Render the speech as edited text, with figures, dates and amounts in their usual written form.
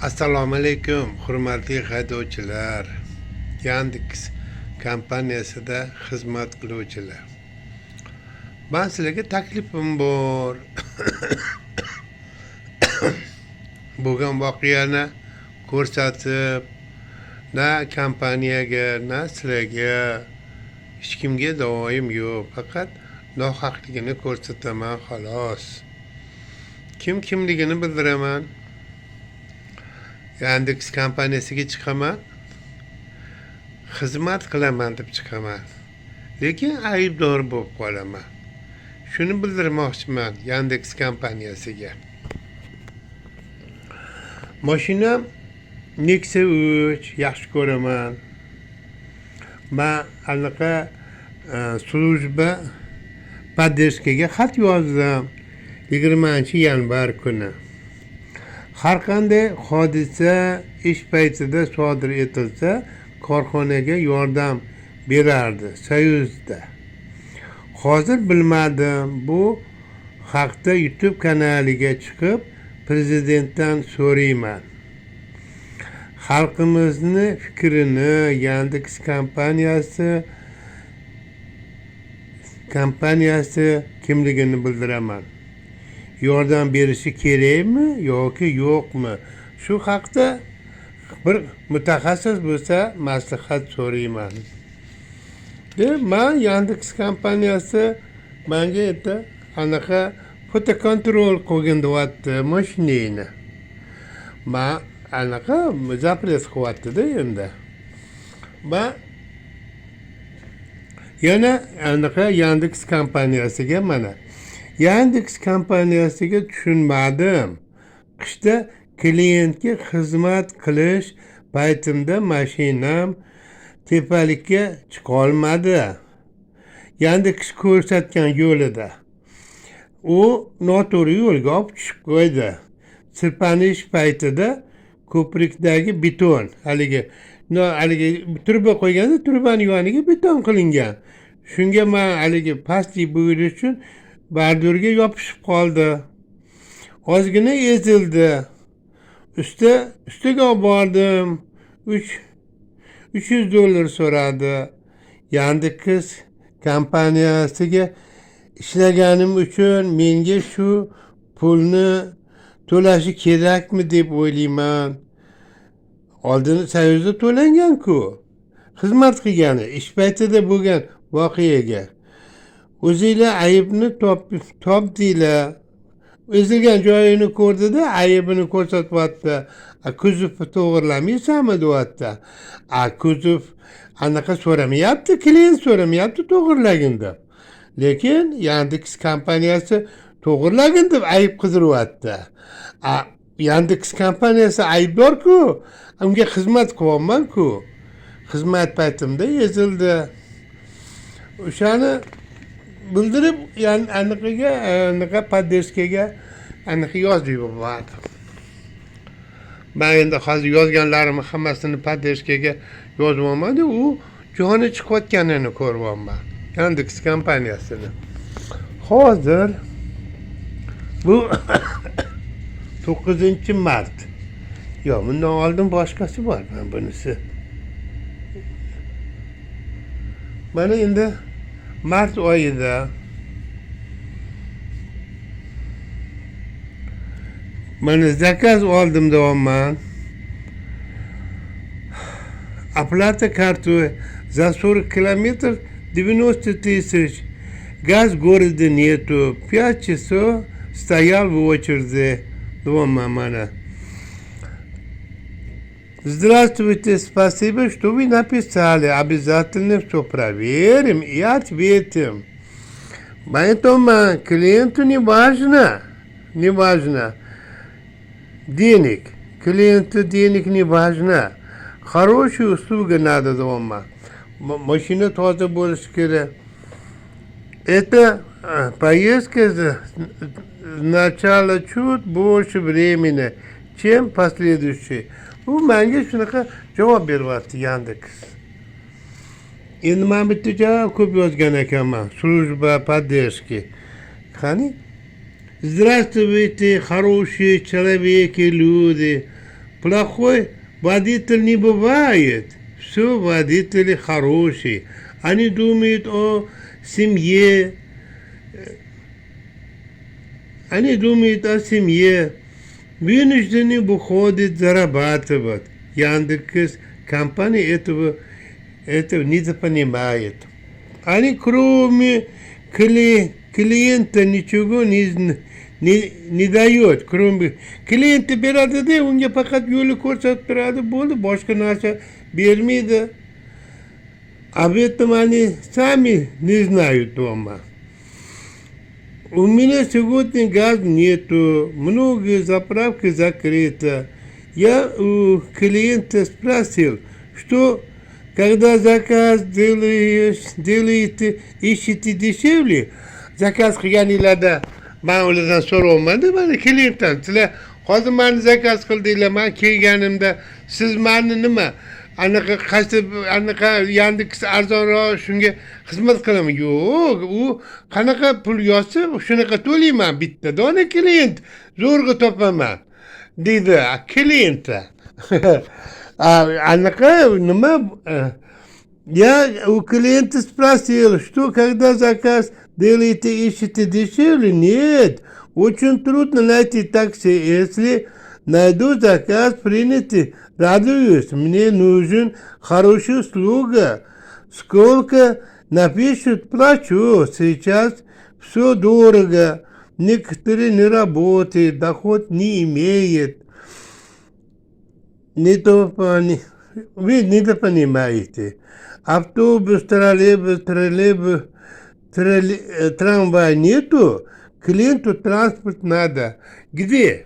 Assalomu alaykum, hurmatli haydovchilar, Yandex kompaniyasida xizmat qiluvchilar. Men sizlarga taklifim bor. Bo'lgan voqeani ko'rsatib, na kompaniyaga, na sizlarga hech kimga doim yo'q, faqat nohaqligini ko'rsataman xolos. Kimligini bildiraman. Yandex kompaniyasiga chiqaman, xizmat qilaman deb chiqaman. Lekin aybdor bo'lib qolaman. Shuni bildirmoqchiman Yandex kompaniyasiga. Mashinam Nexia 3 yaxshi ko'raman. Men anaqa slujba podдержкаga xat yozdim 20-yanvar kuni. Har qanday hodisa ish paytida sodir etilsa, korxonaga yordam berardi Soyuzda. Hozir bilmadim, bu haqda YouTube kanaliga chiqib prezidentdan so'rayman. Xalqimizni fikrini Yandex kompaniyasi kimligini bildiraman. Yordam berishi kerakmi yoki yo'qmi? Shu haqda bir mutaxassis bo'lsa maslahat so'rayman. Men Yandex kompaniyasi menga anaqa fotokontrol qilgin deyapti mashinani. Men anaqa zapret qilyapti-da endi. Men yana anaqa Yandex kompaniyasiga mana Yandex kompaniyasiga tushunmadim. Qishda klientga xizmat qilish paytimda mashinam tepalikka chiqa olmadi. Yandex ko'rsatgan yo'lida. U noto'g'ri yo'lga olib tushib qo'ydi. Sirpanish paytida ko'prikdagi beton, haligi turba qo'yganda turbani yoniga beton qilingan. Shunga men haligi pastlik bo'yish uchun bardurga yopishib qoldi. Ozgina ezildi. Ustiga bordim. $300 so'radi. Yandex kompaniyasiga ishlaganim uchun menga shu pulni to'lashi kerakmi deb o'ylayman. Oldin Soyuzda to'langan-ku. Xizmat qilgani, ish paytida bo'lgan voqeaga. O'zinglar aybni topdinglar. Ezilgan joyini ko'rdida aybini ko'rsatyapti. Kuzovni to'g'irlamaysanmi deyapti. Kuzov anaqa so'ramayapti, klient so'ramayapti to'g'irlagin deb. Lekin Yandex kompaniyasi to'g'irlagin deb ayb qidiryapti. Yandex kompaniyasi aybdor-ku. Unga xizmat qilyapman-ku. Xizmat paytimda ezildi. O'shani bildirib, anaqa podдержкаga anaqa yozib yubordim. Men endi hozir yozganlarimni hammasini podдержкаga yozyapman-da, u joni chiqayotganini ko'ryapman. Yandex kompaniyasini. Hozir bu 9-mart. Yo'q, bundan oldin boshqasi bor, men bunisi. Mana endi mart oyida mana zakaz oldim deyapman. Оплата картой за 40 километров 90 тысяч. Газ в городе нету. 5 часов стоял в очереди. Дома mana. Здравствуйте, спасибо, что вы написали. Обязательно все проверим и ответим. Поэтому клиенту не важно денег. Клиенту денег не важно. Хорошая услуга надо дома. Машина тоже больше kerak. Это поездка сначала чуть больше времени, чем последующие. Bu menga shunaqa javob beryapti Yandex. Endi men bitta javob ko'p yozgan ekanman. Служба поддержки. Qani? Здравствуйте, хорошие человеки, люди. плохой водитель не бывает. Все водители хорошие. Они думают о семье. Они думают о семье. Вынуждены выходят зарабатывать. Яндекс компания этого не понимает. Они кроме клиента ничего не дает. Кроме клиента beradi, unga faqat yo'lni ko'rsatib beradi, bo'ldi, boshqa narsa bermaydi. Об этом они сами не знают дома. У меня сегодня газ нету, многие заправки закрыты. Я у клиента спросил, что когда заказ делаете, ищете дешевле, zakaz qilganinglarda man ulardan so'rayapman-da, mana klientdan. Sizlar hozir meni zakaz qildinglar, men kelganimda siz meni nima anaqa anaqa Yandex arzonroq shunga xizmat qilaman. Yo'q, u qanaqa pul yozsa shunaqa to'layman bitta dona klient zo'rg'a topaman deydi klient. Anaqa nima я у клиента спросил, что когда заказ делаете, ищете дешевле? Нет, очень трудно найти такси. Если найду заказ, принятый, радуюсь. Мне нужен хорошая услуга. Сколько напишут, плачу. Сейчас все дорого. Некоторые не работают, доход не имеют. Вы недопонимаете. Автобус, троллейбус, трамвай нету, клиенту транспорт надо. Где?